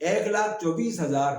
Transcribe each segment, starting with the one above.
1,24,000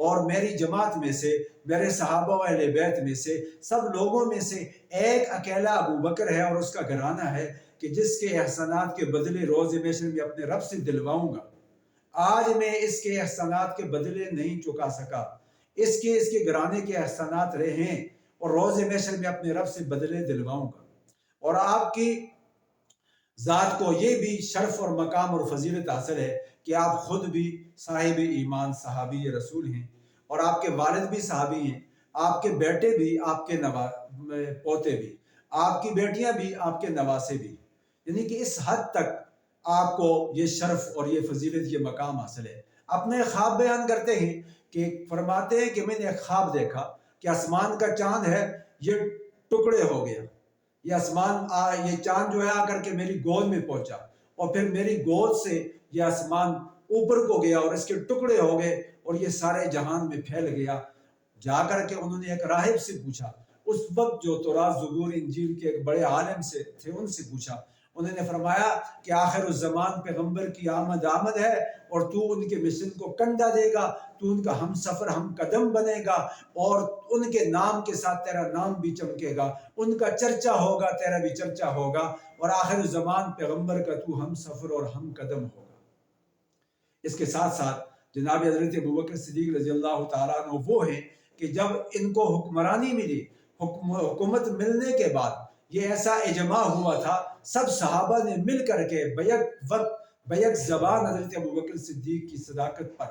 اور میری جماعت میں سے، میرے صحابہ و اہل بیت میں سے، سب لوگوں میں سے ایک اکیلا ابو بکر ہے اور اس کا گھرانہ ہے کہ جس کے احسانات کے بدلے روز محشر میں اپنے رب سے دلواؤں گا۔ آج میں اس کے احسانات کے بدلے نہیں چکا سکا، اس کے گھرانے کے احسانات رہے ہیں اور روز محشر میں اپنے رب سے بدلے دلواؤں گا۔ اور آپ کی ذات کو یہ بھی شرف اور مقام اور فضیلت حاصل ہے کہ آپ خود بھی صاحب ایمان صحابی رسول ہیں، اور آپ کے والد بھی صحابی ہیں، آپ کے بیٹے بھی، آپ کے پوتے بھی، آپ کی بیٹیاں بھی، آپ کے نواسے بھی، یعنی کہ اس حد تک آپ کو یہ شرف اور یہ فضیلت، یہ مقام حاصل ہے۔ اپنے خواب بیان کرتے ہیں کہ فرماتے ہیں کہ میں نے ایک خواب دیکھا کہ آسمان کا چاند ہے یہ ٹکڑے ہو گیا، یہ یہ چاند جو ہے آ کر کے میری گود میں پہنچا، اور پھر میری گود سے یہ آسمان اوپر کو گیا اور اس کے ٹکڑے ہو گئے اور یہ سارے جہان میں پھیل گیا۔ جا کر کے انہوں نے ایک راہب سے پوچھا، اس وقت جو توراۃ زبور انجیل کے ایک بڑے عالم سے تھے، ان سے پوچھا، انہوں نے فرمایا کہ آخر الزمان پیغمبر کی آمد ہے اور تو ان کے مشن کو کندھا دے گا، تو ان کا ہم سفر ہم قدم بنے گا، اور ان کے نام کے ساتھ تیرا نام بھی چمکے گا، ان کا چرچا ہوگا، تیرا بھی چرچا ہوگا، اور آخر الزمان پیغمبر کا تو ہم سفر اور ہم قدم ہوگا۔ اس کے ساتھ ساتھ جناب حضرت ابوبکر صدیق رضی اللہ تعالیٰ عنہ وہ ہیں کہ جب ان کو حکمرانی ملی، حکومت ملنے کے بعد یہ ایسا اجماع ہوا تھا، سب صحابہ نے مل کر کے بیک زبان حضرت ابوبکر صدیق کی صداقت پر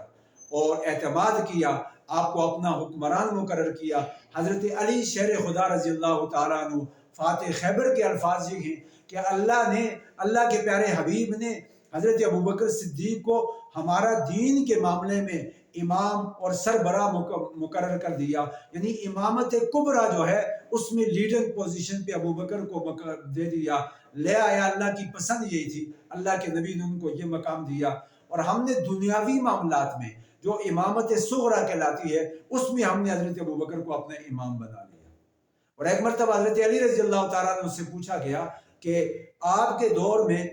اور اعتماد کیا، آپ کو اپنا حکمران مقرر کیا۔ حضرت علی شیر خدا رضی اللہ تعالیٰ عنہ فاتح خیبر کے الفاظ یہ ہیں کہ اللہ کے پیارے حبیب نے حضرت ابوبکر صدیق کو ہمارا دین کے معاملے میں امام اور سربراہ مقرر کر دیا، یعنی امامت کبریٰ جو ہے اس میں لیڈر پوزیشن پہ ابوبکر کو دے دیا، لے آیا۔ اللہ کی پسند یہی تھی، اللہ کے نبی نے ان کو یہ مقام دیا، اور ہم نے دنیاوی معاملات میں جو امامت صغریٰ کہلاتی ہے اس میں ہم نے حضرت ابوبکر کو اپنا امام بنا لیا۔ اور ایک مرتبہ حضرت علی رضی اللہ تعالیٰ عنہ سے پوچھا گیا کہ آپ کے دور میں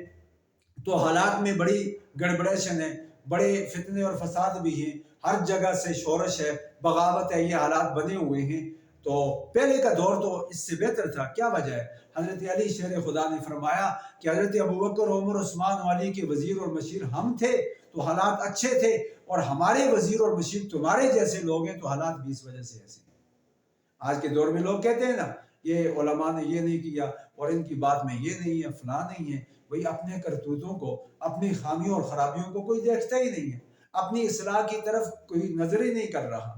تو حالات میں بڑی گڑبڑیشن ہے، بڑے فتنے اور فساد بھی ہیں، ہر جگہ سے شورش ہے، بغاوت ہے، یہ حالات بنے ہوئے ہیں، تو پہلے کا دور تو اس سے بہتر تھا، کیا وجہ ہے؟ حضرت علی شیر خدا نے فرمایا کہ حضرت ابوبکر، عمر، عثمان و علی کے وزیر اور مشیر ہم تھے تو حالات اچھے تھے، اور ہمارے وزیر اور مشیر تمہارے جیسے لوگ ہیں تو حالات بھی اس وجہ سے ایسے ہیں۔ آج کے دور میں لوگ کہتے ہیں نا یہ علماء نے یہ نہیں کیا اور ان کی بات میں یہ نہیں ہے، فلاں نہیں ہے، وہی اپنے کرتوتوں کو، اپنی خامیوں اور خرابیوں کو کوئی دیکھتا ہی نہیں ہے، اپنی اصلاح کی طرف کوئی نظر ہی نہیں کر رہا۔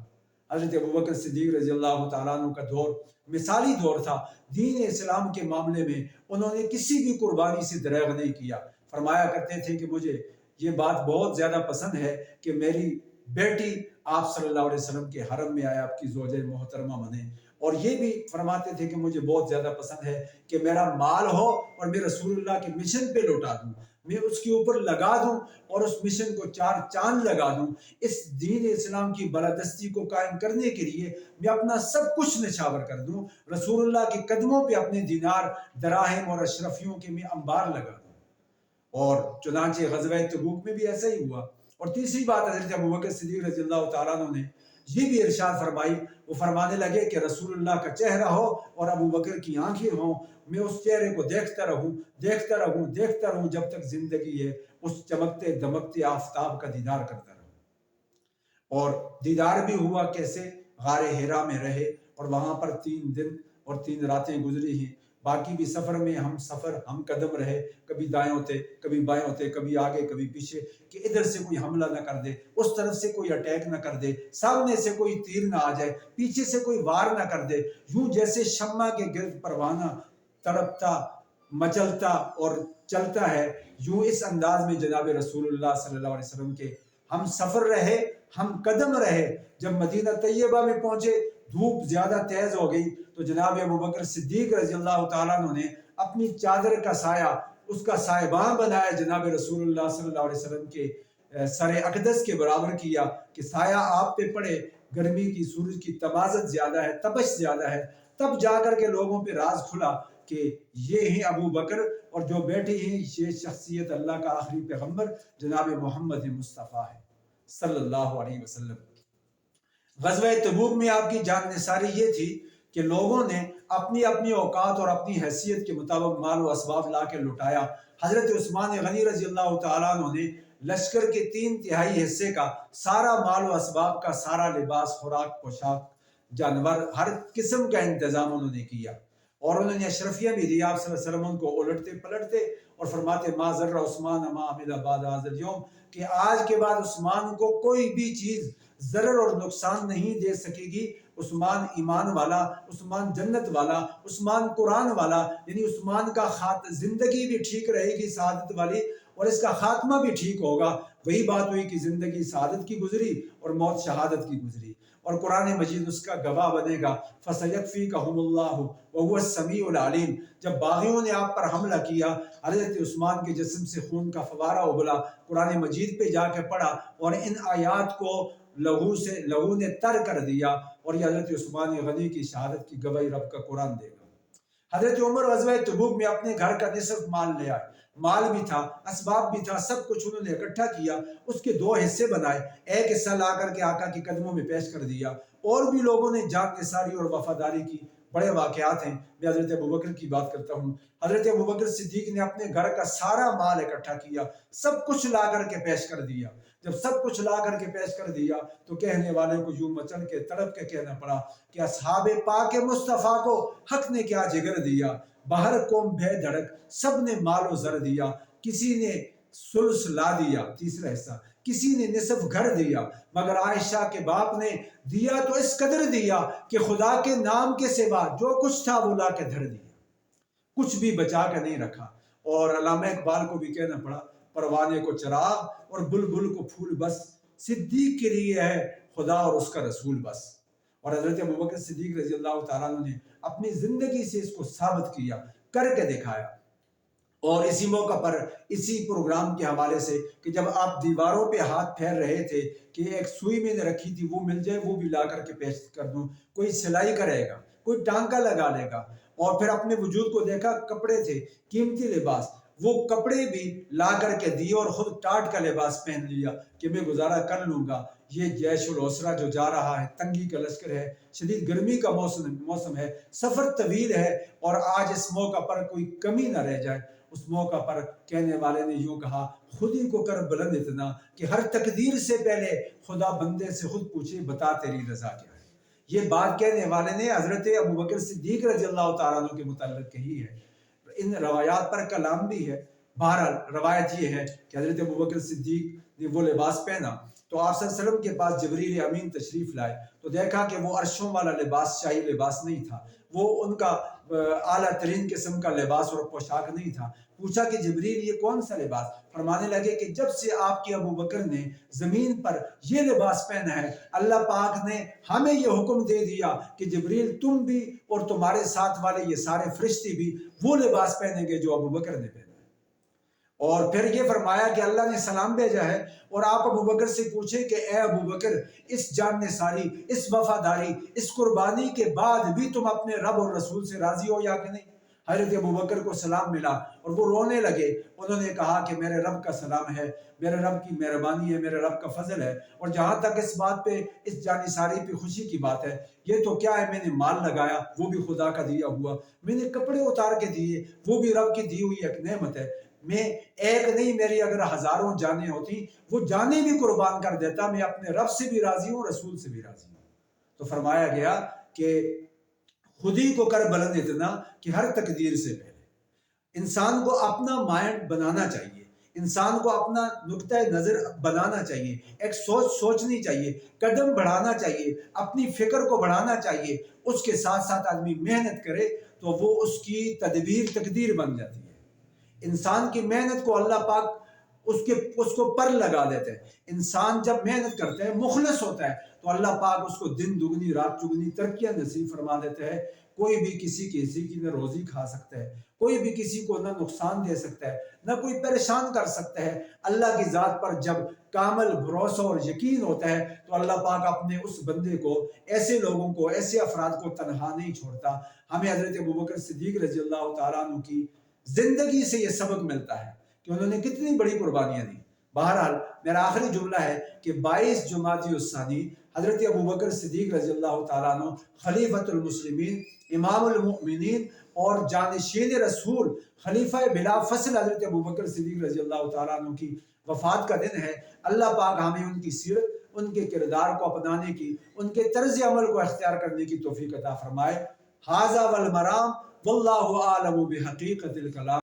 حضرت ابوبکر صدیق رضی اللہ تعالیٰ عنہ کا دور مثالی دور تھا، دین اسلام کے معاملے میں انہوں نے کسی بھی قربانی سے دریغ نہیں کیا۔ فرمایا کرتے تھے کہ مجھے یہ بات بہت زیادہ پسند ہے کہ میری بیٹی آپ صلی اللہ علیہ وسلم کے حرم میں آئے، آپ کی زوجہ محترمہ بنے، اور یہ بھی فرماتے تھے کہ مجھے بہت زیادہ پسند ہے کہ میرا مال ہو اور میں رسول اللہ کے مشن پہ لوٹا دوں، میں اس کے اوپر لگا دوں اور اس مشن کو 4 چاند لگا دوں، اس دین اسلام کی بالادستی کو قائم کرنے کے لیے میں اپنا سب کچھ نچھاور کر دوں، رسول اللہ کے قدموں پہ اپنے دینار، دراہم اور اشرفیوں کے میں انبار لگا دوں۔ اور چنانچہ غزوہ تبوک میں بھی ایسا ہی ہوا۔ اور تیسری بات حضرت ابوبکر صدیق رضی اللہ تعالیٰ عنہ نے یہ بھی ارشاد فرمائی، وہ فرمانے لگے کہ رسول اللہ کا چہرہ ہو اور ابوبکر کی آنکھیں ہوں، میں اس چہرے کو دیکھتا رہوں جب تک زندگی ہے، اس چمکتے دمکتے آفتاب کا دیدار کرتا رہوں۔ اور دیدار بھی ہوا کیسے؟ غار حرا میں رہے اور وہاں پر 3 دن اور 3 راتیں گزری ہیں، باقی بھی سفر میں ہم قدم رہے، کبھی دائیں ہوتے، کبھی بائیں ہوتے، کبھی آگے کبھی پیچھے، کہ ادھر سے کوئی حملہ نہ کر دے، اس طرف سے کوئی اٹیک نہ کر دے، سامنے سے کوئی تیر نہ آ جائے، پیچھے سے کوئی وار نہ کر دے، یوں جیسے شمع کے گرد پروانہ تڑپتا، مچلتا اور چلتا ہے، یوں اس انداز میں جناب رسول اللہ صلی اللہ علیہ وسلم کے ہم سفر رہے، ہم قدم رہے۔ جب مدینہ طیبہ میں پہنچے دھوپ زیادہ تیز ہو گئی تو جناب ابوبکر صدیق رضی اللہ تعالیٰ عنہ نے اپنی چادر کا سایہ، اس کا سائبان بنایا، جناب رسول اللہ صلی اللہ علیہ وسلم کے سر اقدس کے برابر کیا کہ سایہ آپ پہ پڑے، گرمی کی، سورج کی تمازت زیادہ ہے، تپش زیادہ ہے۔ تب جا کر کے لوگوں پہ راز کھلا کہ یہ ہیں ابو بکر، اور جو بیٹھے ہیں یہ شخصیت اللہ کا آخری پیغمبر جناب محمد مصطفیٰ ہے صلی اللہ علیہ وسلم۔ غزوہ تبوک میں آپ کی جان نثاری یہ تھی کہ لوگوں نے اپنی اپنی اوقات اور اپنی حیثیت کے مطابق مال و اسباب لا کے لٹایا۔ حضرت عثمان غنی رضی اللہ تعالیٰ عنہ نے لشکر کے 3/3 حصے کا سارا مال و اسباب کا سارا لباس، خوراک، پوشاک، جانور، ہر قسم کا انتظام انہوں نے کیا، اور انہوں نے اشرفیہ بھی دی۔ آپ صلی اللہ علیہ وسلم ان کو الٹتے پلٹتے اور فرماتے ما ذر عثمان ما عمل بعد هذا اليوم، کہ آج کے بعد عثمان کو کوئی بھی چیز ضرر اور نقصان نہیں دے سکے گی۔ عثمان ایمان والا، عثمان جنت والا، عثمان قرآن والا، یعنی عثمان کا زندگی بھی ٹھیک رہے گی سعادت والی، اور اس کا خاتمہ بھی ٹھیک ہوگا۔ وہی بات ہوئی کہ زندگی سعادت کی گزری اور موت شہادت کی گزری، اور قرآن مجید اس کا گواہ بنے گا۔ فَسَيَكْفِيكَهُمُ اللَّهُ وَهُوَ السَّمِيعُ الْعَلِيمُ۔ جب باغیوں نے آپ پر حملہ کیا، حضرت عثمان کے جسم سے خون کا فوارہ ابلا، قرآن مجید پہ جا کے پڑھا اور ان آیات کو لہو نے تر کر دیا، اور یہ حضرت عثمان غنی کی شہادت کی گواہی رب کا قرآن دے گا۔ حضرت عمر غزوہ تبوک میں اپنے گھر کا نصف مال لے آئے، مال بھی تھا، اسباب بھی تھا، سب کچھ انہوں نے اکٹھا کیا، اس کے 2 حصے بنائے، ایک حصہ لا کر کے آقا کے قدموں میں پیش کر دیا۔ اور بھی لوگوں نے جان نثاری اور وفاداری کی، بڑے واقعات ہیں۔ میں حضرت ابوبکر کی بات کرتا ہوں۔ حضرت ابوبکر صدیق نے اپنے گھر کا سارا مال اکٹھا کیا، سب کچھ لا کر کے پیش کر دیا۔ جب سب کچھ لا کر کے پیش کر دیا تو کہنے والے کو یوں مچل کے تڑپ کے کہنا پڑا کہ اصحاب پاک مصطفیٰ کو حق نے کیا جگر دیا، باہر قوم بے دھڑک سب نے مال و زر دیا، کسی نے سلس لا دیا، تیسرا حصہ، کسی نے نصف گھر دیا، مگر عائشہ کے باپ نے دیا تو اس قدر دیا کہ خدا کے نام کے سوا جو کچھ تھا وہ لا کے دھر دیا، کچھ بھی بچا کے نہیں رکھا۔ اور علامہ اقبال کو بھی کہنا پڑا پروانے کو چراغ اور بلبل کو پھول بس، صدیق کے لیے ہے خدا اور اس کا رسول بس۔ اور حضرت ابوبکر صدیق رضی اللہ تعالیٰ عنہ نے اپنی زندگی سے اس کو ثابت کیا، کر کے دکھایا۔ اور اسی موقع پر اسی پروگرام کے حوالے سے کہ جب آپ دیواروں پہ ہاتھ پھیر رہے تھے کہ ایک سوئی میں نے رکھی تھی وہ مل جائے وہ بھی لا کر کے پیش کر دوں، کوئی سلائی کرے گا، کوئی ٹانکا لگا لے گا، اور پھر اپنے وجود کو دیکھا، کپڑے تھے، قیمتی لباس، وہ کپڑے بھی لا کر کے دیے اور خود ٹاٹ کا لباس پہن لیا کہ میں گزارا کر لوں گا۔ یہ جیش العسرہ جو جا رہا ہے، تنگی کا لشکر ہے، شدید گرمی کا موسم ہے، سفر طویل ہے، اور آج اس موقع پر کوئی کمی نہ رہ جائے۔ اس موقع پر کہنے والے نے یوں کہا خود ہی کو کر بلند اتنا کہ ہر تقدیر سے پہلے خدا بندے سے خود پوچھے بتا تیری رضا کیا ہے۔ یہ بات کہنے والے نے حضرت ابوبکر صدیق رضی اللہ تعالیٰ عنہ کے متعلق کہی ہے۔ ان روایات پر کلام بھی ہے۔ بہرحال روایت یہ ہے کہ حضرت ابوبکر صدیق نے وہ لباس پہنا تو آپ صلی اللہ علیہ وسلم کے پاس جبریل امین تشریف لائے تو دیکھا کہ وہ عرشوں والا لباس شاہی لباس نہیں تھا، وہ ان کا اعلیٰ ترین قسم کا لباس اور پوشاک نہیں تھا۔ پوچھا کہ جبریل یہ کون سا لباس؟ فرمانے لگے کہ جب سے آپ کے ابوبکر نے زمین پر یہ لباس پہنا ہے، اللہ پاک نے ہمیں یہ حکم دے دیا کہ جبریل تم بھی اور تمہارے ساتھ والے یہ سارے فرشتے بھی وہ لباس پہنیں گے جو ابوبکر نے پہنا ہے۔ اور پھر یہ فرمایا کہ اللہ نے سلام بھیجا ہے، اور آپ ابوبکر سے پوچھیں کہ اے ابوبکر اس جان نثاری، اس وفاداری، اس قربانی کے بعد بھی تم اپنے رب اور رسول سے راضی ہو یا کہ نہیں؟ حضرت ابوبکر کو سلام ملا اور وہ رونے لگے۔ انہوں نے کہا کہ میرے رب کا سلام ہے، میرے رب کی مہربانی ہے، میرے رب کا فضل ہے، اور جہاں تک اس بات پہ، اس جان نثاری پہ خوشی کی بات ہے، یہ تو کیا ہے، میں نے مال لگایا وہ بھی خدا کا دیا ہوا، میں نے کپڑے اتار کے دیے وہ بھی رب کی دی ہوئی ایک نعمت ہے، میں ایک نہیں میری اگر ہزاروں جانیں ہوتی وہ جانیں بھی قربان کر دیتا، میں اپنے رب سے بھی راضی ہوں، رسول سے بھی راضی ہوں۔ تو فرمایا گیا کہ خود ہی کو کر بلند اتنا کہ ہر تقدیر سے پہلے انسان کو اپنا مائنڈ بنانا چاہیے، انسان کو اپنا نقطہ نظر بنانا چاہیے، ایک سوچنی چاہیے، قدم بڑھانا چاہیے، اپنی فکر کو بڑھانا چاہیے، اس کے ساتھ ساتھ آدمی محنت کرے تو وہ اس کی تدبیر تقدیر بن جاتی ہے۔ انسان کی محنت کو اللہ پاک اس کو پر لگا دیتے ہیں۔ انسان جب محنت کرتا ہے، مخلص ہوتا ہے، تو اللہ پاک اس کو دن دگنی رات چگنی ترقیاں نصیب فرما دیتے ہیں۔ کوئی بھی کسی کی نہ روزی کھا سکتا ہے، کوئی بھی کسی کو نہ نقصان دے سکتا ہے، نہ کوئی پریشان کر سکتا ہے۔ اللہ کی ذات پر جب کامل بھروسہ اور یقین ہوتا ہے تو اللہ پاک اپنے اس بندے کو، ایسے لوگوں کو، ایسے افراد کو تنہا نہیں چھوڑتا۔ ہمیں حضرت ابوبکر صدیق رضی اللہ تعالیٰ عنہ کی زندگی سے یہ سبق ملتا ہے کہ انہوں نے کتنی بڑی قربانیاں دی۔ بہرحال میرا آخری جملہ ہے کہ 22 جمادی الثانی حضرت ابو بکر صدیق رضی اللہ تعالیٰ عنہ خلیفۃ المسلمین، امام المؤمنین اور جانشین رسول خلیفہ بلا فصل حضرت ابو بکر صدیق رضی اللہ تعالیٰ عنہ کی وفات کا دن ہے۔ اللہ پاک ہمیں ان کی سیرت، ان کے کردار کو اپنانے کی، ان کے طرز عمل کو اختیار کرنے کی توفیق عطا فرمائے۔ ھذا والمرام واللہ اعلم بحقیقت الکلام۔